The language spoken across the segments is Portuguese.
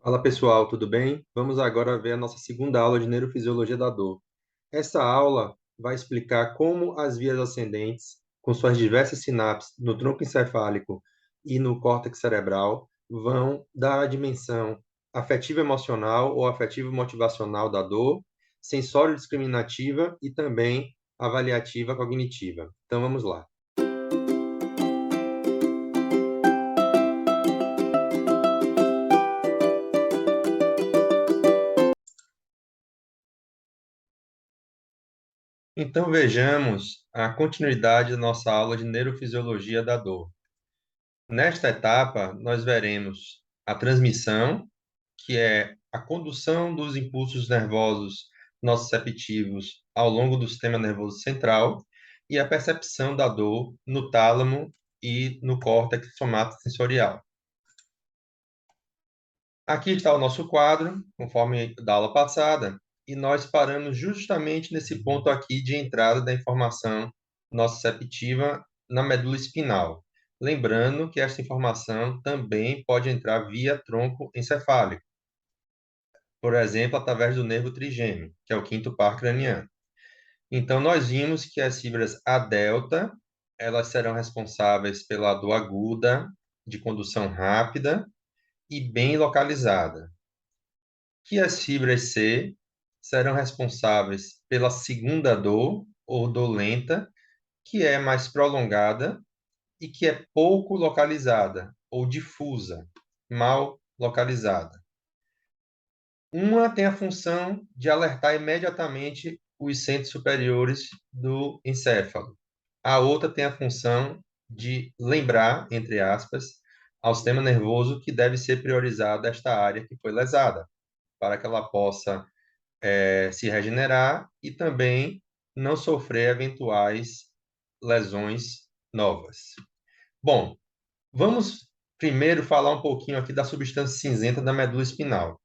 Fala pessoal, tudo bem? Vamos agora ver a nossa segunda aula de Neurofisiologia da Dor. Essa aula vai explicar como as vias ascendentes, com suas diversas sinapses no tronco encefálico e no córtex cerebral, vão dar a dimensão afetivo-emocional ou afetivo-motivacional da dor, sensório-discriminativa e também avaliativa cognitiva. Então vamos lá. Então vejamos a continuidade da nossa aula de Neurofisiologia da Dor. Nesta etapa, nós veremos a transmissão, que é a condução dos impulsos nervosos nociceptivos ao longo do sistema nervoso central, e a percepção da dor no tálamo e no córtex somatosensorial. Aqui está o nosso quadro, conforme da aula passada, e nós paramos justamente nesse ponto aqui de entrada da informação nociceptiva na medula espinal. Lembrando que esta informação também pode entrar via tronco encefálico, por exemplo, através do nervo trigêmeo, que é o quinto par craniano. Então, nós vimos que as fibras A delta, elas serão responsáveis pela dor aguda, de condução rápida e bem localizada. Que as fibras C serão responsáveis pela segunda dor, ou dor lenta, que é mais prolongada e que é pouco localizada, ou difusa, mal localizada. Uma tem a função de alertar imediatamente os centros superiores do encéfalo. A outra tem a função de lembrar, entre aspas, ao sistema nervoso que deve ser priorizada esta área que foi lesada, para que ela possa se regenerar e também não sofrer eventuais lesões novas. Bom, vamos primeiro falar um pouquinho aqui da substância cinzenta da medula espinal.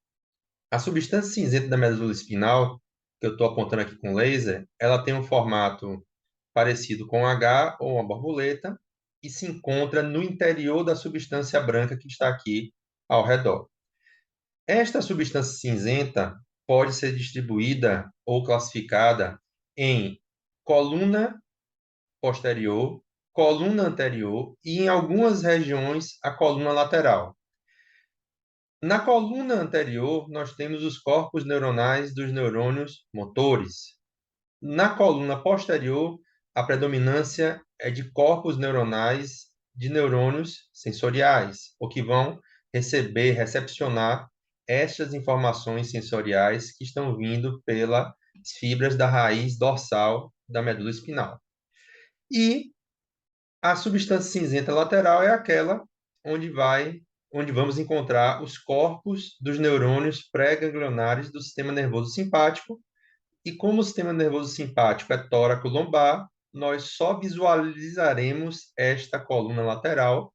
A substância cinzenta da medula espinal, que eu estou apontando aqui com laser, ela tem um formato parecido com um H ou uma borboleta e se encontra no interior da substância branca que está aqui ao redor. Esta substância cinzenta pode ser distribuída ou classificada em coluna posterior, coluna anterior e, em algumas regiões, a coluna lateral. Na coluna anterior, nós temos os corpos neuronais dos neurônios motores. Na coluna posterior, a predominância é de corpos neuronais de neurônios sensoriais, ou que vão recepcionar estas informações sensoriais que estão vindo pelas fibras da raiz dorsal da medula espinal. E a substância cinzenta lateral é aquela onde vamos encontrar os corpos dos neurônios pré-ganglionares do sistema nervoso simpático. E como o sistema nervoso simpático é tóraco-lombar, nós só visualizaremos esta coluna lateral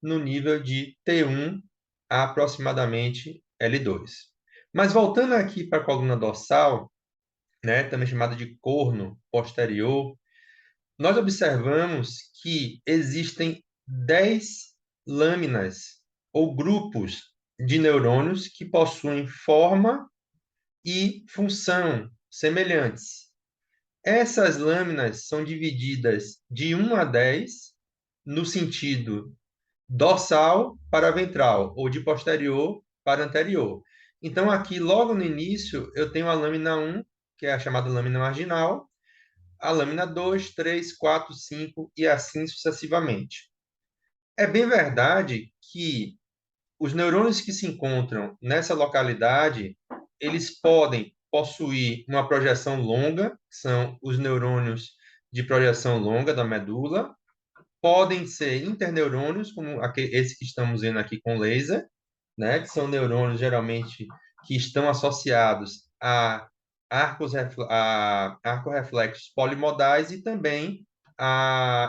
no nível de T1 a aproximadamente L2. Mas voltando aqui para a coluna dorsal, né, também chamada de corno posterior, nós observamos que existem 10 lâminas ou grupos de neurônios que possuem forma e função semelhantes. Essas lâminas são divididas de 1 a 10 no sentido dorsal para ventral ou de posterior para anterior. Então, aqui, logo no início, eu tenho a lâmina 1, que é a chamada lâmina marginal, a lâmina 2, 3, 4, 5 e assim sucessivamente. É bem verdade que os neurônios que se encontram nessa localidade, eles podem possuir uma projeção longa, que são os neurônios de projeção longa da medula, podem ser interneurônios, como esse que estamos vendo aqui com laser, né, que são neurônios geralmente que estão associados a arcorreflexos polimodais e também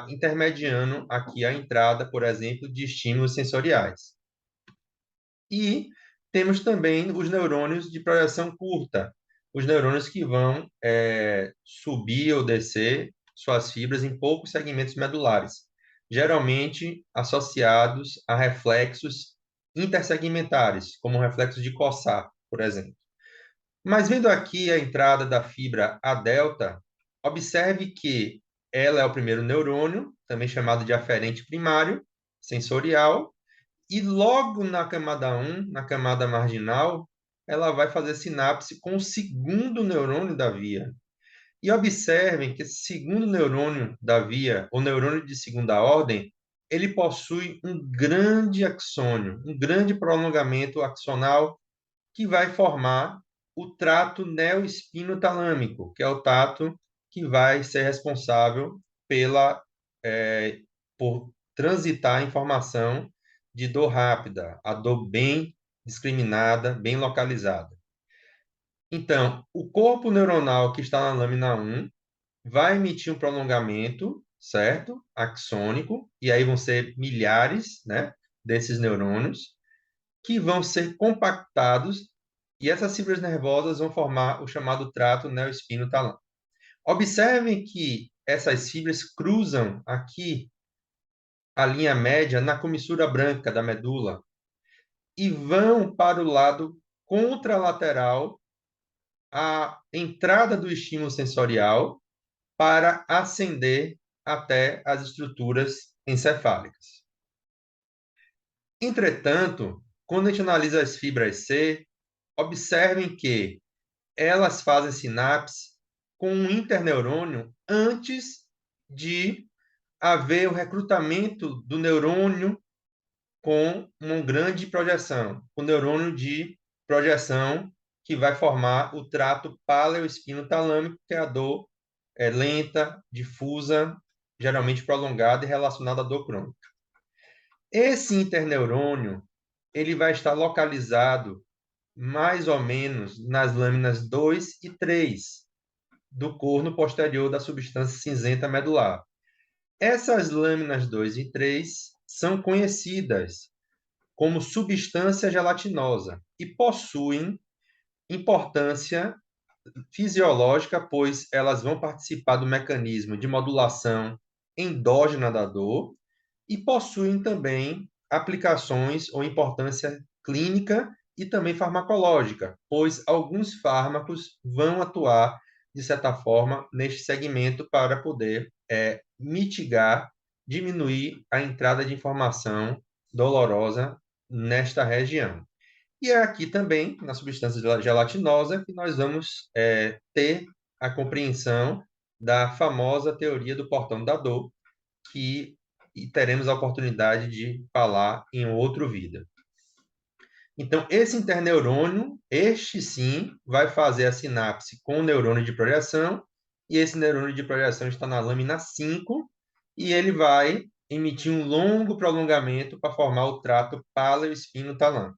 intermediando aqui a entrada, por exemplo, de estímulos sensoriais. E temos também os neurônios de projeção curta, os neurônios que vão subir ou descer suas fibras em poucos segmentos medulares, geralmente associados a reflexos intersegmentares, como reflexos de coçar, por exemplo. Mas vendo aqui a entrada da fibra A delta, observe que ela é o primeiro neurônio, também chamado de aferente primário, sensorial, e logo na camada 1, na camada marginal, ela vai fazer sinapse com o segundo neurônio da via. E observem que esse segundo neurônio da via, o neurônio de segunda ordem, ele possui um grande axônio, um grande prolongamento axonal que vai formar o trato neoespinotalâmico, que é o trato que vai ser responsável por transitar a informação de dor rápida, a dor bem discriminada, bem localizada. Então, o corpo neuronal que está na lâmina 1 vai emitir um prolongamento, certo? Axônico, e aí vão ser milhares, né, desses neurônios, que vão ser compactados e essas fibras nervosas vão formar o chamado trato neoespino-talão. Observem que essas fibras cruzam aqui a linha média na comissura branca da medula e vão para o lado contralateral à entrada do estímulo sensorial para ascender até as estruturas encefálicas. Entretanto, quando a gente analisa as fibras C, observem que elas fazem sinapse com um interneurônio antes de haver o recrutamento do neurônio com uma grande projeção, o neurônio de projeção que vai formar o trato paleoespino-talâmico, que é a dor lenta, difusa, geralmente prolongada e relacionada à dor crônica. Esse interneurônio ele vai estar localizado mais ou menos nas lâminas 2 e 3 do corno posterior da substância cinzenta medular. Essas lâminas 2 e 3 são conhecidas como substância gelatinosa e possuem importância fisiológica, pois elas vão participar do mecanismo de modulação endógena da dor e possuem também aplicações ou importância clínica e também farmacológica, pois alguns fármacos vão atuar, de certa forma, neste segmento para poder mitigar, diminuir a entrada de informação dolorosa nesta região. E é aqui também, na substância gelatinosa, que nós vamos ter a compreensão da famosa teoria do portão da dor, que teremos a oportunidade de falar em outro vídeo. Então, esse interneurônio, este sim, vai fazer a sinapse com o neurônio de projeção, e esse neurônio de projeção está na lâmina 5, e ele vai emitir um longo prolongamento para formar o trato paleoespino-talâmico.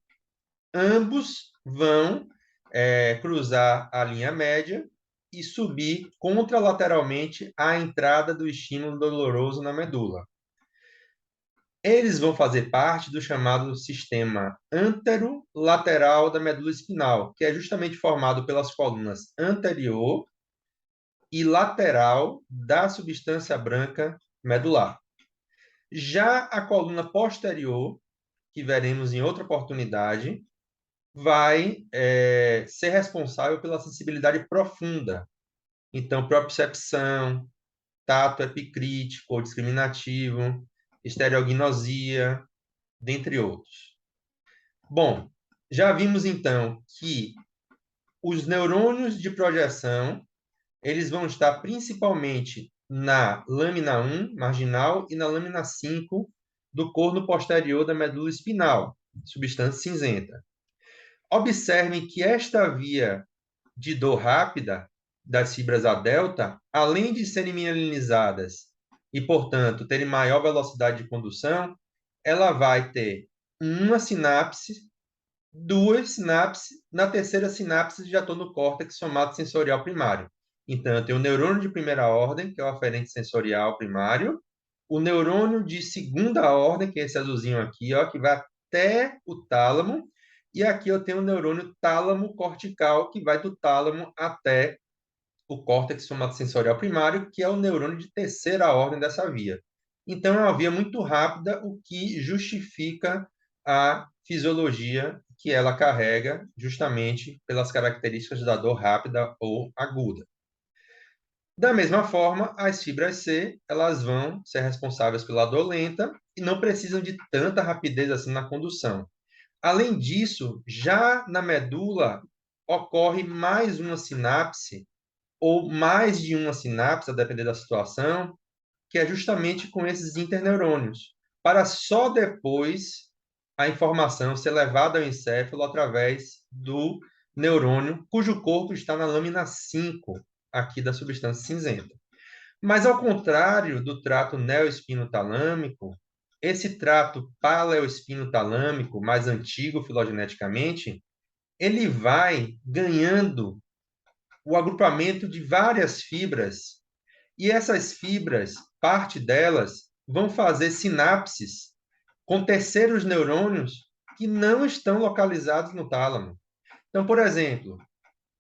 Ambos vão cruzar a linha média e subir contralateralmente à entrada do estímulo doloroso na medula. Eles vão fazer parte do chamado sistema anterolateral da medula espinal, que é justamente formado pelas colunas anterior e lateral da substância branca medular. Já a coluna posterior, que veremos em outra oportunidade, vai ser responsável pela sensibilidade profunda. Então, propriocepção, tato epicrítico ou discriminativo, estereognosia, dentre outros. Bom, já vimos então que os neurônios de projeção, eles vão estar principalmente na lâmina 1 marginal e na lâmina 5 do corno posterior da medula espinal, substância cinzenta. Observem que esta via de dor rápida das fibras A delta, além de serem mielinizadas e, portanto, terem maior velocidade de condução, ela vai ter uma sinapse, duas sinapses, na terceira sinapse já estou no córtex somatosensorial primário. Então, eu tenho o neurônio de primeira ordem, que é o aferente sensorial primário, o neurônio de segunda ordem, que é esse azulzinho aqui, ó, que vai até o tálamo, e aqui eu tenho o neurônio tálamo cortical, que vai do tálamo até o córtex somatosensorial primário, que é o neurônio de terceira ordem dessa via. Então, é uma via muito rápida, o que justifica a fisiologia que ela carrega justamente pelas características da dor rápida ou aguda. Da mesma forma, as fibras C, elas vão ser responsáveis pela dor lenta e não precisam de tanta rapidez assim na condução. Além disso, já na medula ocorre mais uma sinapse ou mais de uma sinapse, a depender da situação, que é justamente com esses interneurônios, para só depois a informação ser levada ao encéfalo através do neurônio, cujo corpo está na lâmina 5 aqui da substância cinzenta. Mas, ao contrário do trato neoespinotalâmico, esse trato paleoespinotalâmico, mais antigo filogeneticamente, ele vai ganhando o agrupamento de várias fibras, e essas fibras, parte delas, vão fazer sinapses com terceiros neurônios que não estão localizados no tálamo. Então, por exemplo,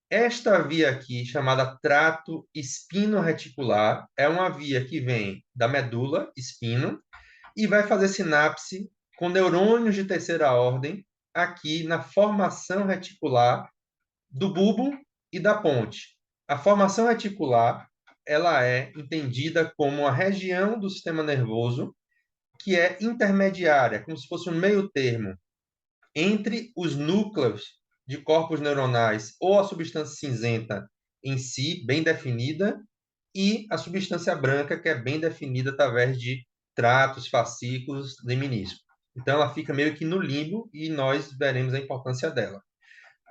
esta via aqui, chamada trato espino-reticular, é uma via que vem da medula, espino, e vai fazer sinapse com neurônios de terceira ordem aqui na formação reticular do bulbo e da ponte. A formação reticular, ela é entendida como a região do sistema nervoso que é intermediária, como se fosse um meio termo entre os núcleos de corpos neuronais ou a substância cinzenta em si, bem definida, e a substância branca, que é bem definida através de tratos, fascículos, leminísticos. Então, ela fica meio que no limbo e nós veremos a importância dela.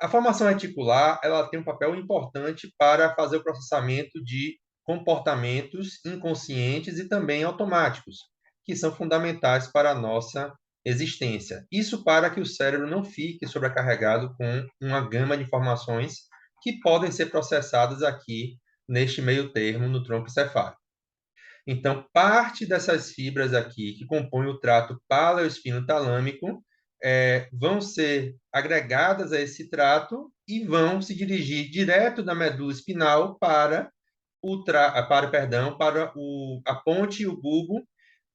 A formação reticular, ela tem um papel importante para fazer o processamento de comportamentos inconscientes e também automáticos, que são fundamentais para a nossa existência. Isso para que o cérebro não fique sobrecarregado com uma gama de informações que podem ser processadas aqui neste meio termo no tronco encefálico. Então, parte dessas fibras aqui que compõem o trato paleoespinotalâmico vão ser agregadas a esse trato e vão se dirigir direto da medula espinal para a ponte e o bulbo,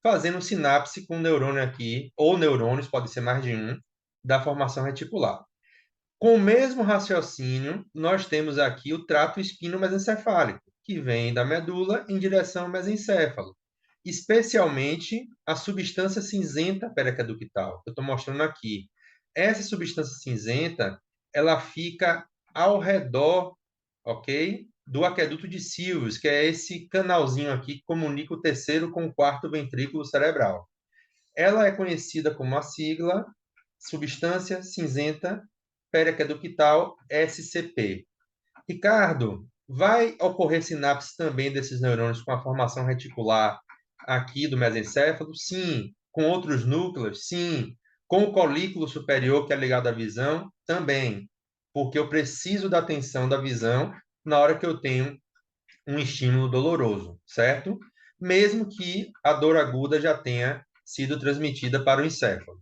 fazendo sinapse com o neurônio aqui, ou neurônios, pode ser mais de um, da formação reticular. Com o mesmo raciocínio, nós temos aqui o trato espino-mesencefálico, que vem da medula em direção ao mesencéfalo, especialmente a substância cinzenta periaqueductal, que eu estou mostrando aqui. Essa substância cinzenta, ela fica ao redor, ok, do aqueduto de Silves, que é esse canalzinho aqui que comunica o terceiro com o quarto ventrículo cerebral. Ela é conhecida como a sigla substância cinzenta periaqueductal SCP. Ricardo, vai ocorrer sinapse também desses neurônios com a formação reticular aqui do mesencéfalo? Sim. Com outros núcleos? Sim. Com o colículo superior, que é ligado à visão? Também. Porque eu preciso da atenção da visão na hora que eu tenho um estímulo doloroso, certo? Mesmo que a dor aguda já tenha sido transmitida para o encéfalo.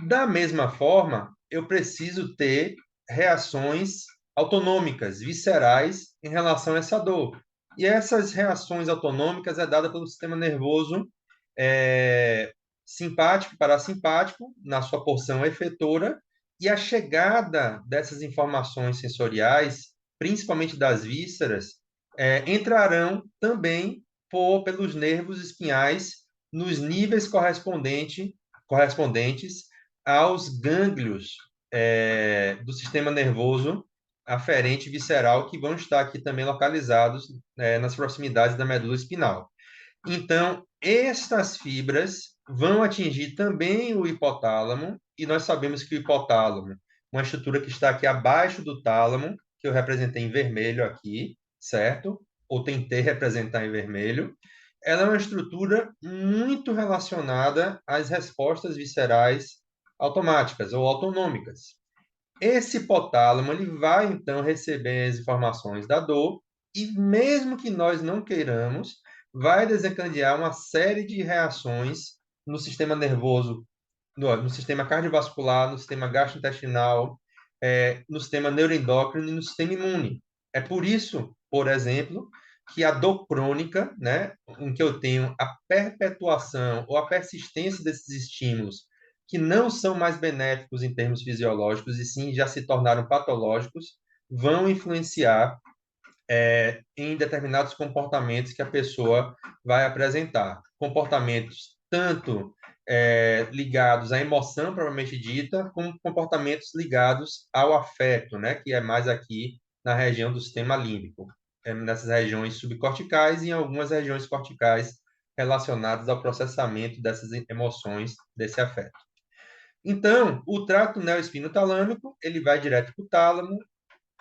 Da mesma forma, eu preciso ter reações autonômicas, viscerais, em relação a essa dor. E essas reações autonômicas é dada pelo sistema nervoso simpático e parasimpático, na sua porção efetora, e a chegada dessas informações sensoriais, principalmente das vísceras, entrarão também pelos nervos espinhais nos níveis correspondentes aos gânglios do sistema nervoso aferente visceral, que vão estar aqui também localizados nas proximidades da medula espinal. Então, estas fibras vão atingir também o hipotálamo, e nós sabemos que o hipotálamo, uma estrutura que está aqui abaixo do tálamo, que eu representei em vermelho aqui, certo? Ou tentei representar em vermelho, ela é uma estrutura muito relacionada às respostas viscerais automáticas ou autonômicas. Esse hipotálamo ele vai então receber as informações da dor e mesmo que nós não queiramos, vai desencadear uma série de reações no sistema nervoso, no sistema cardiovascular, no sistema gastrointestinal, no sistema neuroendócrino e no sistema imune. É por isso, por exemplo, que a dor crônica, né, em que eu tenho a perpetuação ou a persistência desses estímulos que não são mais benéficos em termos fisiológicos e sim já se tornaram patológicos, vão influenciar em determinados comportamentos que a pessoa vai apresentar. Comportamentos tanto ligados à emoção propriamente dita, como comportamentos ligados ao afeto, né, que é mais aqui na região do sistema límbico, nessas regiões subcorticais e em algumas regiões corticais relacionadas ao processamento dessas emoções, desse afeto. Então, o trato neoespinotalâmico, ele vai direto para o tálamo,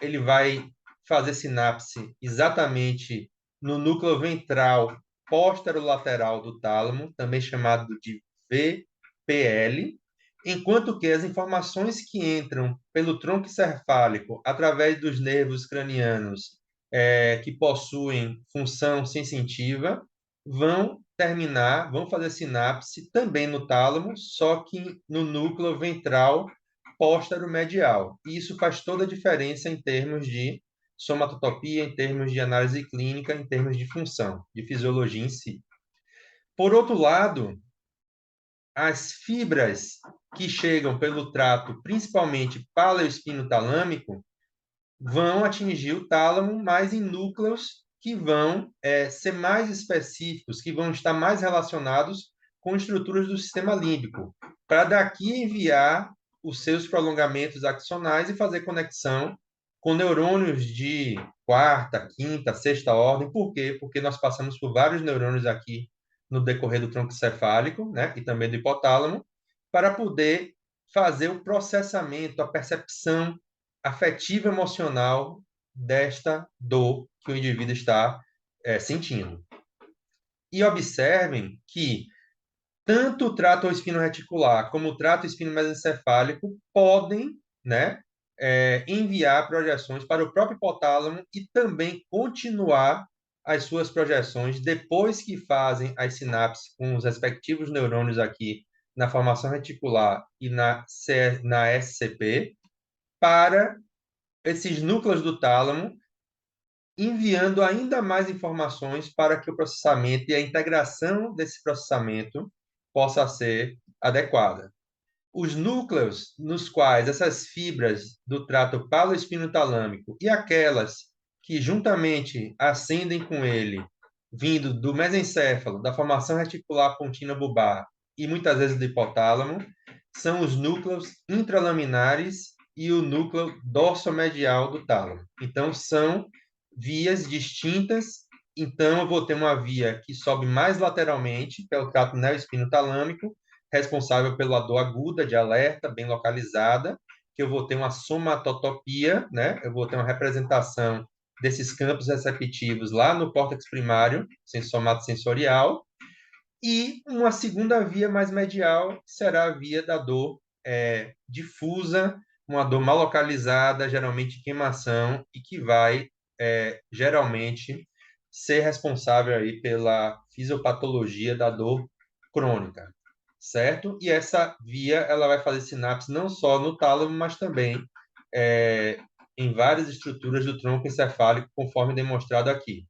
ele vai fazer sinapse exatamente no núcleo ventral posterolateral do tálamo, também chamado de VPL, enquanto que as informações que entram pelo tronco encefálico através dos nervos cranianos que possuem função sensitiva vão fazer sinapse também no tálamo, só que no núcleo ventral póstero-medial. E isso faz toda a diferença em termos de somatotopia, em termos de análise clínica, em termos de função, de fisiologia em si. Por outro lado, as fibras que chegam pelo trato, principalmente paleoespinotalâmico, vão atingir o tálamo, mas em núcleos que vão ser mais específicos, que vão estar mais relacionados com estruturas do sistema límbico, para daqui enviar os seus prolongamentos axonais e fazer conexão com neurônios de quarta, quinta, sexta ordem. Por quê? Porque nós passamos por vários neurônios aqui no decorrer do tronco cefálico, né, e também do hipotálamo, para poder fazer o processamento, a percepção afetiva emocional desta dor que o indivíduo está sentindo. E observem que tanto o trato espino-reticular como o trato espino-mesencefálico podem, né, enviar projeções para o próprio hipotálamo e também continuar as suas projeções depois que fazem as sinapses com os respectivos neurônios aqui na formação reticular e na SCP para esses núcleos do tálamo, enviando ainda mais informações para que o processamento e a integração desse processamento possa ser adequada. Os núcleos nos quais essas fibras do trato paloespinotalâmico e aquelas que juntamente ascendem com ele, vindo do mesencéfalo, da formação reticular pontina bulbar e muitas vezes do hipotálamo, são os núcleos intralaminares e o núcleo dorsomedial do tálamo. Então, são vias distintas. Então, eu vou ter uma via que sobe mais lateralmente, que é o trato neoespinotalâmico, responsável pela dor aguda de alerta, bem localizada, que eu vou ter uma somatotopia, né? Eu vou ter uma representação desses campos receptivos lá no córtex primário, somatosensorial, e uma segunda via mais medial será a via da dor difusa, uma dor mal localizada, geralmente queimação, e que vai, geralmente, ser responsável aí pela fisiopatologia da dor crônica, certo? E essa via ela vai fazer sinapse não só no tálamo, mas também em várias estruturas do tronco encefálico, conforme demonstrado aqui.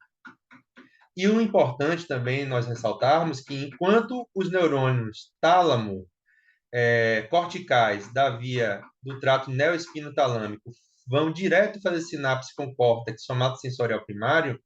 E o importante também nós ressaltarmos que enquanto os neurônios tálamo corticais da via do trato neoespinotalâmico vão direto fazer sinapse com o córtex somatosensorial primário,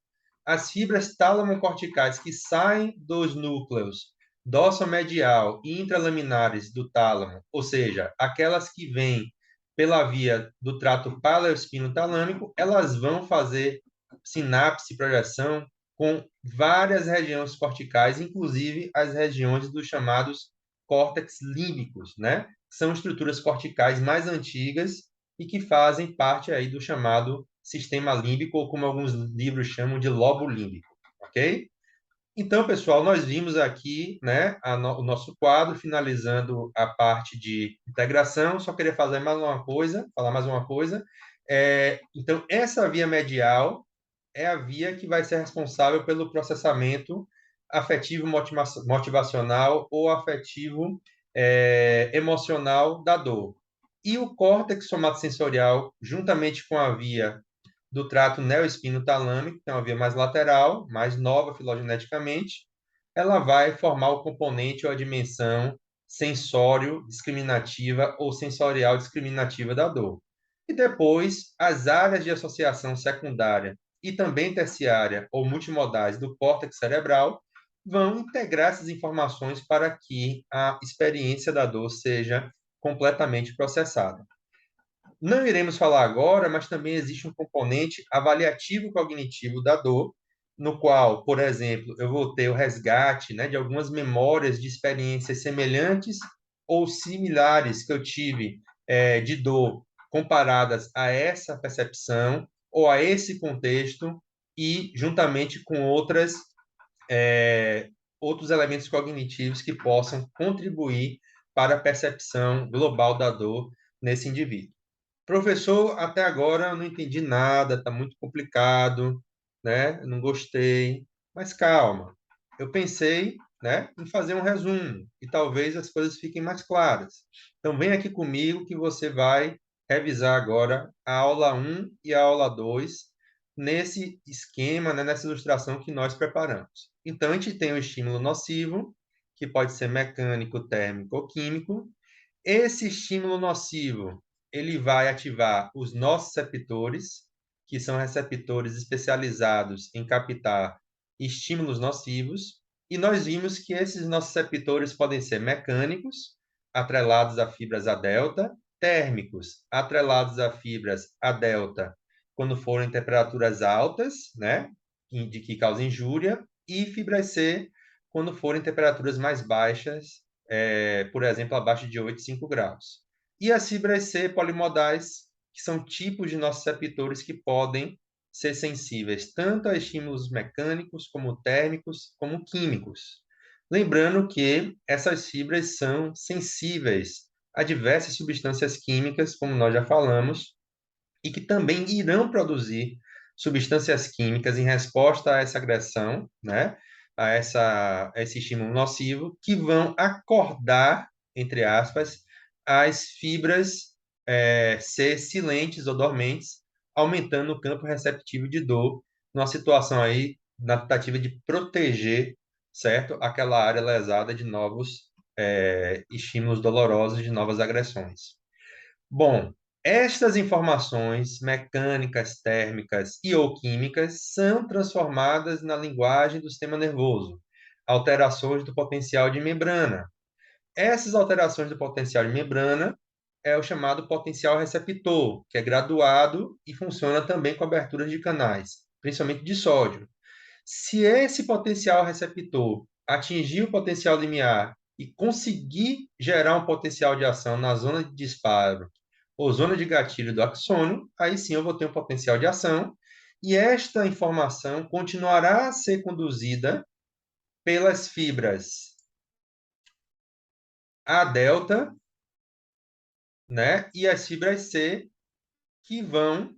as fibras tálamo-corticais que saem dos núcleos dorsomedial e intralaminares do tálamo, ou seja, aquelas que vêm pela via do trato paleoespinotalâmico, elas vão fazer sinapse, projeção com várias regiões corticais, inclusive as regiões dos chamados córtex límbicos, né? São estruturas corticais mais antigas e que fazem parte aí do chamado sistema límbico, ou como alguns livros chamam de lobo límbico, ok? Então, pessoal, nós vimos aqui, né, o nosso quadro, finalizando a parte de integração. Só queria falar mais uma coisa. Então, essa via medial é a via que vai ser responsável pelo processamento afetivo motivacional ou afetivo emocional da dor. E o córtex somatosensorial, juntamente com a via do trato neoespinotalâmico, que é uma via mais lateral, mais nova filogeneticamente, ela vai formar o componente ou a dimensão sensório discriminativa ou sensorial discriminativa da dor. E depois, as áreas de associação secundária e também terciária ou multimodais do córtex cerebral vão integrar essas informações para que a experiência da dor seja completamente processada. Não iremos falar agora, mas também existe um componente avaliativo cognitivo da dor, no qual, por exemplo, eu vou ter o resgate, né, de algumas memórias de experiências semelhantes ou similares que eu tive de dor comparadas a essa percepção ou a esse contexto e juntamente com outros elementos cognitivos que possam contribuir para a percepção global da dor nesse indivíduo. Professor, até agora eu não entendi nada, está muito complicado, né? Não gostei. Mas calma, eu pensei, né, em fazer um resumo e talvez as coisas fiquem mais claras. Então, vem aqui comigo que você vai revisar agora a aula 1 e a aula 2 nesse esquema, né, nessa ilustração que nós preparamos. Então, a gente tem o estímulo nocivo, que pode ser mecânico, térmico ou químico. Esse estímulo nocivo, ele vai ativar os nociceptores, que são receptores especializados em captar estímulos nocivos, e nós vimos que esses nociceptores podem ser mecânicos, atrelados a fibras A delta, térmicos, atrelados a fibras A delta, quando forem temperaturas altas, né, de que causam injúria, e fibras C, quando forem temperaturas mais baixas, por exemplo, abaixo de 8,5 graus. E as fibras C polimodais, que são tipos de nociceptores que podem ser sensíveis tanto a estímulos mecânicos, como térmicos, como químicos. Lembrando que essas fibras são sensíveis a diversas substâncias químicas, como nós já falamos, e que também irão produzir substâncias químicas em resposta a essa agressão, né? A esse estímulo nocivo, que vão acordar, entre aspas, as fibras C silentes ou dormentes, aumentando o campo receptivo de dor, numa situação aí, na tentativa de proteger, certo? Aquela área lesada de novos estímulos dolorosos, de novas agressões. Bom, estas informações mecânicas, térmicas e ou químicas são transformadas na linguagem do sistema nervoso, alterações do potencial de membrana. Essas alterações do potencial de membrana é o chamado potencial receptor, que é graduado e funciona também com aberturas de canais, principalmente de sódio. Se esse potencial receptor atingir o potencial limiar e conseguir gerar um potencial de ação na zona de disparo ou zona de gatilho do axônio, aí sim eu vou ter um potencial de ação, e esta informação continuará a ser conduzida pelas fibras A delta, né, e as fibras C, que vão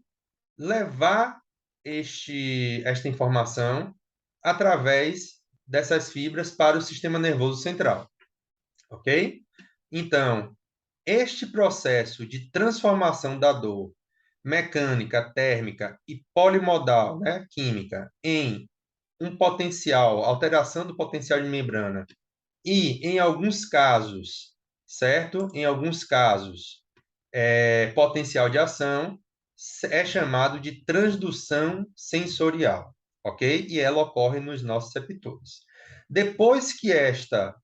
levar esta informação através dessas fibras para o sistema nervoso central, ok? Então, este processo de transformação da dor mecânica, térmica e polimodal, né, química, em um potencial, alteração do potencial de membrana e, em alguns casos, certo? Em alguns casos, potencial de ação é chamado de transdução sensorial, ok? E ela ocorre nos nossos receptores. Depois que esta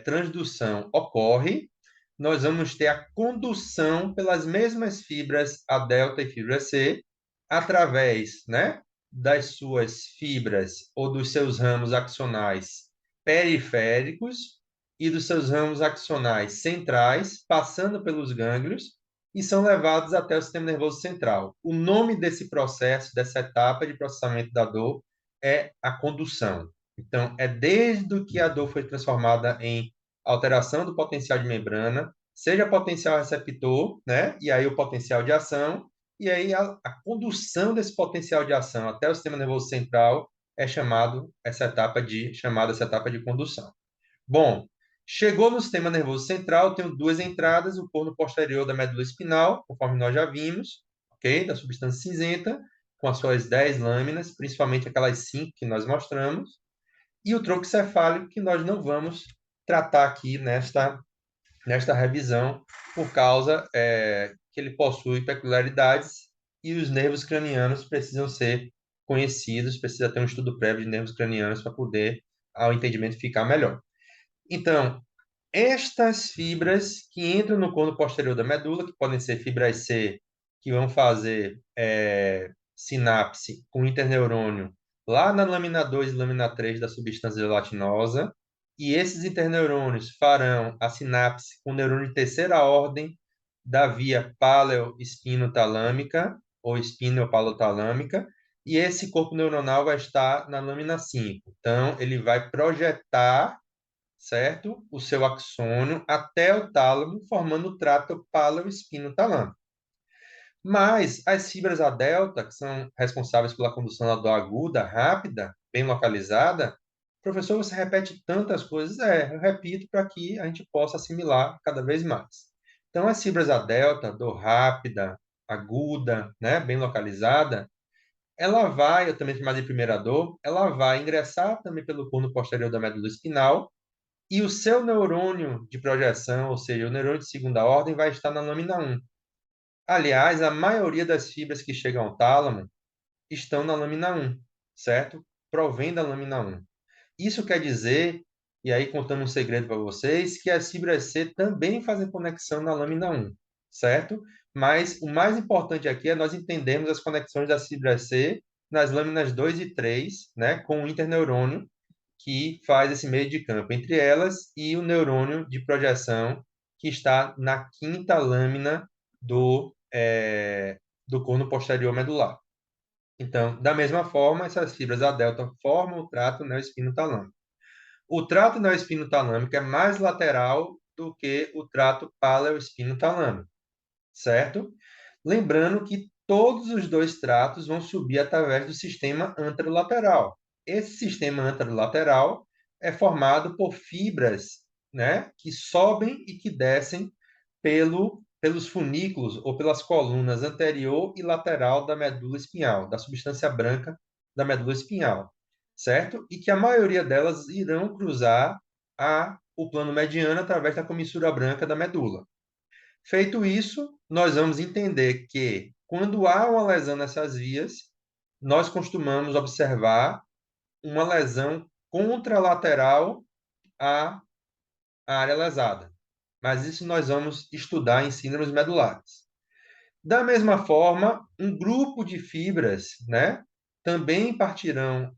transdução ocorre, nós vamos ter a condução pelas mesmas fibras A delta e fibra C, através, né, das suas fibras ou dos seus ramos axonais periféricos e dos seus ramos axonais centrais, passando pelos gânglios, e são levados até o sistema nervoso central. O nome desse processo, dessa etapa de processamento da dor, é a condução. Então, é desde que a dor foi transformada em alteração do potencial de membrana, seja potencial receptor, né? E aí o potencial de ação, e aí a condução desse potencial de ação até o sistema nervoso central é chamada essa etapa de condução. Bom, chegou no sistema nervoso central, tem duas entradas, o corno posterior da medula espinal, conforme nós já vimos, ok? Da substância cinzenta, com as suas 10 lâminas, principalmente aquelas 5 que nós mostramos, e o tronco cefálico, que nós não vamos tratar aqui nesta revisão por causa que ele possui peculiaridades e os nervos cranianos precisam ser conhecidos, precisa ter um estudo prévio de nervos cranianos para poder o entendimento ficar melhor. Então, estas fibras que entram no cono posterior da medula, que podem ser fibras C, que vão fazer sinapse com interneurônio lá na lâmina 2 e lâmina 3 da substância gelatinosa, e esses interneurônios farão a sinapse com o neurônio de terceira ordem da via paleo-espinotalâmica ou espinopalotalâmica, e esse corpo neuronal vai estar na lâmina 5. Então, ele vai projetar, certo, o seu axônio até o tálamo, formando o trato paleo-espinotalâmico. Mas as fibras A delta, que são responsáveis pela condução da dor aguda, rápida, bem localizada, professor, você repete tantas coisas? Eu repito para que a gente possa assimilar cada vez mais. Então, as fibras A delta, dor rápida, aguda, né, bem localizada, ela vai, eu também chamada de primeira dor, ela vai ingressar também pelo corno posterior da medula espinal e o seu neurônio de projeção, ou seja, o neurônio de segunda ordem, vai estar na lâmina 1. Aliás, a maioria das fibras que chegam ao tálamo estão na lâmina 1, certo? Provém da lâmina 1. Isso quer dizer, e aí contando um segredo para vocês, que as fibras C também fazem conexão na lâmina 1, certo? Mas o mais importante aqui é nós entendermos as conexões das fibras C nas lâminas 2 e 3, né, com o interneurônio que faz esse meio de campo entre elas e o neurônio de projeção que está na quinta lâmina do corno posterior medular. Então, da mesma forma, essas fibras A delta formam o trato neoespinotalâmico. O trato neoespinotalâmico é mais lateral do que o trato paleoespinotalâmico, certo? Lembrando que todos os dois tratos vão subir através do sistema anterolateral. Esse sistema anterolateral é formado por fibras, né, que sobem e que descem pelos funículos ou pelas colunas anterior e lateral da medula espinhal, da substância branca da medula espinhal, certo? E que a maioria delas irão cruzar o plano mediano através da comissura branca da medula. Feito isso, nós vamos entender que quando há uma lesão nessas vias, nós costumamos observar uma lesão contralateral à área lesada. Mas isso nós vamos estudar em síndromes medulares. Da mesma forma, um grupo de fibras, né, também partirão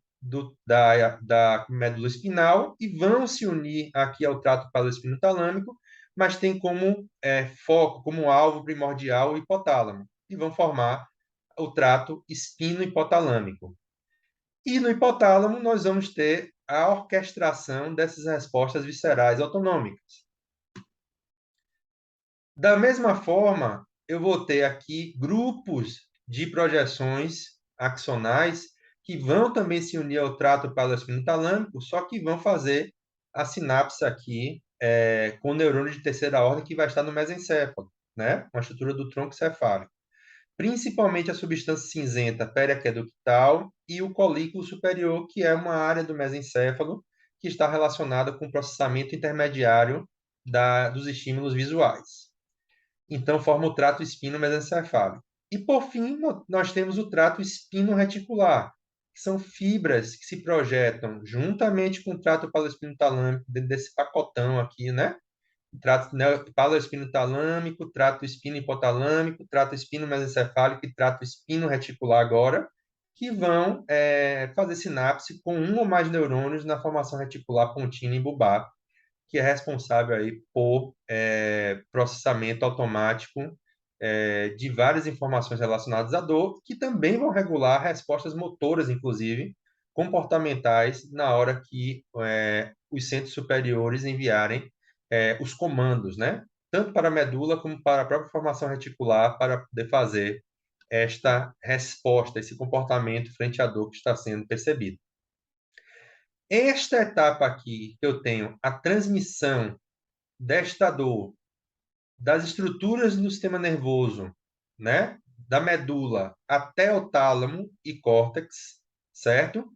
da medula espinal e vão se unir aqui ao trato paleoespinotalâmico, mas tem como foco, como alvo primordial o hipotálamo, e vão formar o trato espino-hipotalâmico. E no hipotálamo nós vamos ter a orquestração dessas respostas viscerais autonômicas. Da mesma forma, eu vou ter aqui grupos de projeções axonais que vão também se unir ao trato paleoespinotalâmico, só que vão fazer a sinapse aqui com o neurônio de terceira ordem que vai estar no mesencéfalo, né? Uma estrutura do tronco cefálico. Principalmente a substância cinzenta periaqueductal e o colículo superior, que é uma área do mesencéfalo que está relacionada com o processamento intermediário dos estímulos visuais. Então, forma o trato espino-mesencefálico. E, por fim, nós temos o trato espino-reticular, que são fibras que se projetam juntamente com o trato paleoespinotalâmico, dentro desse pacotão aqui, né? Trato paleoespinotalâmico, trato espino-hipotalâmico, trato espino-mesencefálico e trato espino-reticular agora, que vão fazer sinapse com um ou mais neurônios na formação reticular contínua e bulbar, que é responsável aí por processamento automático de várias informações relacionadas à dor, que também vão regular respostas motoras, inclusive comportamentais, na hora que os centros superiores enviarem os comandos, né? Tanto para a medula como para a própria formação reticular, para poder fazer esta resposta, esse comportamento frente à dor que está sendo percebido. Esta etapa aqui, que eu tenho a transmissão desta dor das estruturas do sistema nervoso, né, da medula até o tálamo e córtex, certo?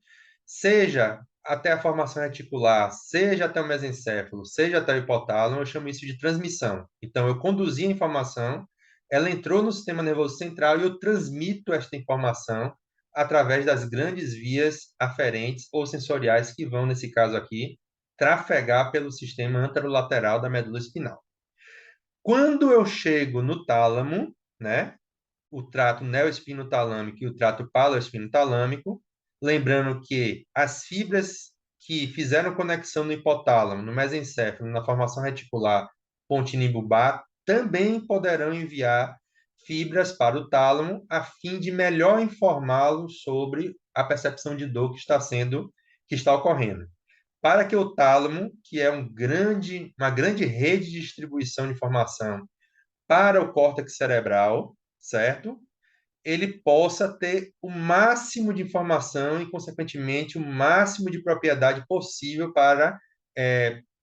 Seja até a formação reticular, seja até o mesencéfalo, seja até o hipotálamo, eu chamo isso de transmissão. Então, eu conduzi a informação, ela entrou no sistema nervoso central e eu transmito esta informação através das grandes vias aferentes ou sensoriais que vão, nesse caso aqui, trafegar pelo sistema anterolateral da medula espinal. Quando eu chego no tálamo, né, o trato neoespinotalâmico e o trato paleoespinotalâmico, lembrando que as fibras que fizeram conexão no hipotálamo, no mesencéfalo, na formação reticular pontinibulbar, também poderão enviar fibras para o tálamo a fim de melhor informá-lo sobre a percepção de dor que está ocorrendo. Para que o tálamo, que é uma grande rede de distribuição de informação para o córtex cerebral, certo? Ele possa ter o máximo de informação e, consequentemente, o máximo de propriedade possível para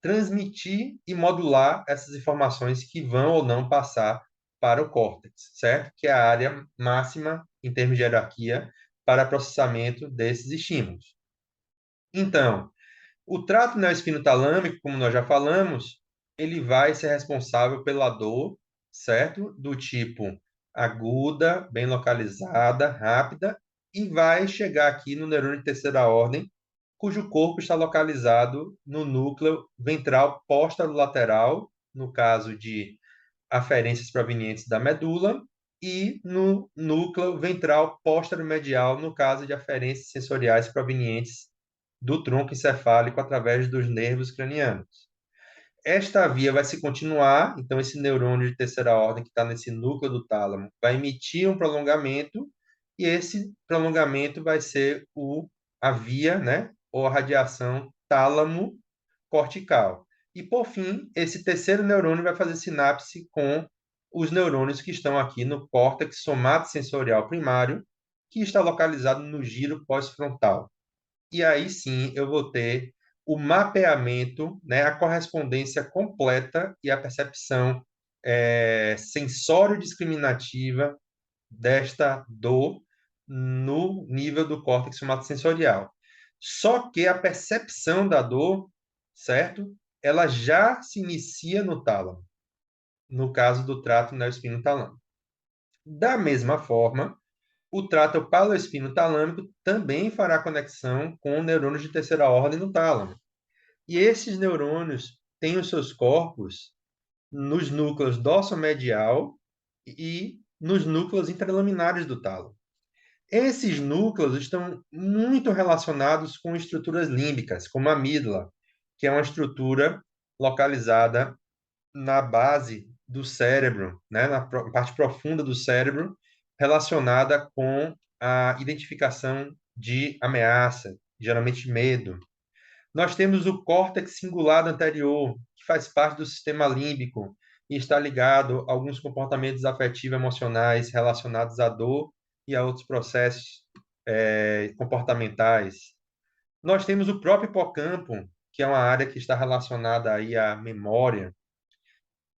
transmitir e modular essas informações que vão ou não passar para o córtex, certo? Que é a área máxima, em termos de hierarquia, para processamento desses estímulos. Então, o trato neoespinotalâmico, como nós já falamos, ele vai ser responsável pela dor, certo? Do tipo aguda, bem localizada, rápida, e vai chegar aqui no neurônio de terceira ordem, cujo corpo está localizado no núcleo ventral lateral, no caso de aferências provenientes da medula, e no núcleo ventral medial, no caso de aferências sensoriais provenientes do tronco encefálico através dos nervos cranianos. Esta via vai se continuar, então esse neurônio de terceira ordem que está nesse núcleo do tálamo vai emitir um prolongamento e esse prolongamento vai ser a via, né, ou a radiação tálamo cortical. E por fim, esse terceiro neurônio vai fazer sinapse com os neurônios que estão aqui no córtex somatosensorial primário, que está localizado no giro pós-frontal. E aí sim eu vou ter o mapeamento, né, a correspondência completa e a percepção sensório-discriminativa desta dor no nível do córtex somatosensorial. Só que a percepção da dor, certo? Ela já se inicia no tálamo, no caso do trato neoespinotalâmico. Da mesma forma, o trato paleoespinotalâmico também fará conexão com neurônios de terceira ordem no tálamo. E esses neurônios têm os seus corpos nos núcleos dorsomedial e nos núcleos interlaminares do tálamo. Esses núcleos estão muito relacionados com estruturas límbicas, como a amígdala, que é uma estrutura localizada na base do cérebro, né, na parte profunda do cérebro, relacionada com a identificação de ameaça, geralmente medo. Nós temos o córtex cingulado anterior, que faz parte do sistema límbico e está ligado a alguns comportamentos afetivos emocionais relacionados à dor e a outros processos comportamentais. Nós temos o próprio hipocampo, que é uma área que está relacionada aí à memória,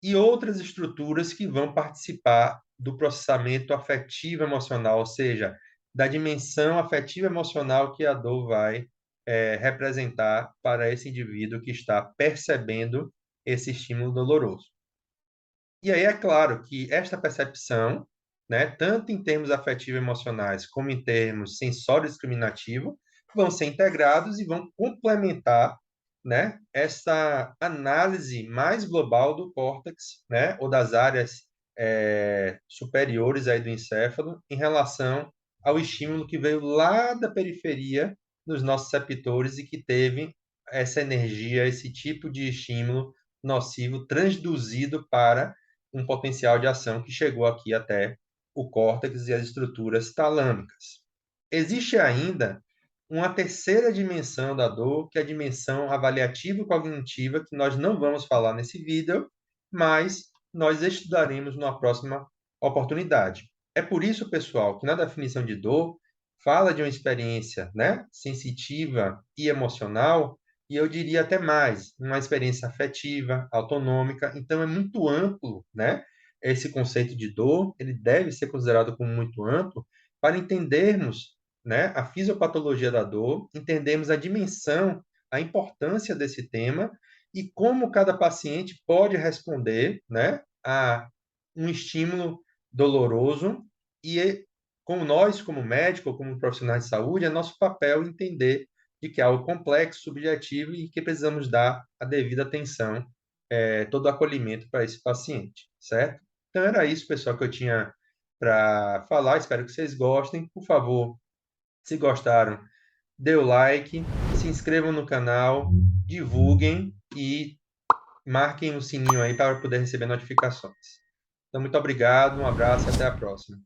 e outras estruturas que vão participar do processamento afetivo emocional, ou seja, da dimensão afetiva emocional que a dor vai representar para esse indivíduo que está percebendo esse estímulo doloroso. E aí é claro que esta percepção, né, tanto em termos afetivos emocionais como em termos sensório discriminativo, vão ser integrados e vão complementar, né, essa análise mais global do córtex, né, ou das áreas superiores aí do encéfalo em relação ao estímulo que veio lá da periferia dos nossos receptores e que teve essa energia, esse tipo de estímulo nocivo transduzido para um potencial de ação que chegou aqui até o córtex e as estruturas talâmicas. Existe ainda uma terceira dimensão da dor, que é a dimensão avaliativa e cognitiva, que nós não vamos falar nesse vídeo, mas nós estudaremos numa próxima oportunidade. É por isso, pessoal, que na definição de dor fala de uma experiência, né, sensitiva e emocional, e eu diria até mais, uma experiência afetiva, autonômica, então é muito amplo, né? Esse conceito de dor, ele deve ser considerado como muito amplo para entendermos, né, a fisiopatologia da dor, entendemos a dimensão, a importância desse tema e como cada paciente pode responder, né, a um estímulo doloroso e como nós, como médico, como profissionais de saúde, é nosso papel entender de que é algo complexo, subjetivo e que precisamos dar a devida atenção, todo o acolhimento para esse paciente, certo? Então era isso, pessoal, que eu tinha para falar. Espero que vocês gostem. Por favor, se gostaram, dê o like, se inscrevam no canal, divulguem e marquem o sininho aí para poder receber notificações. Então, muito obrigado, um abraço e até a próxima.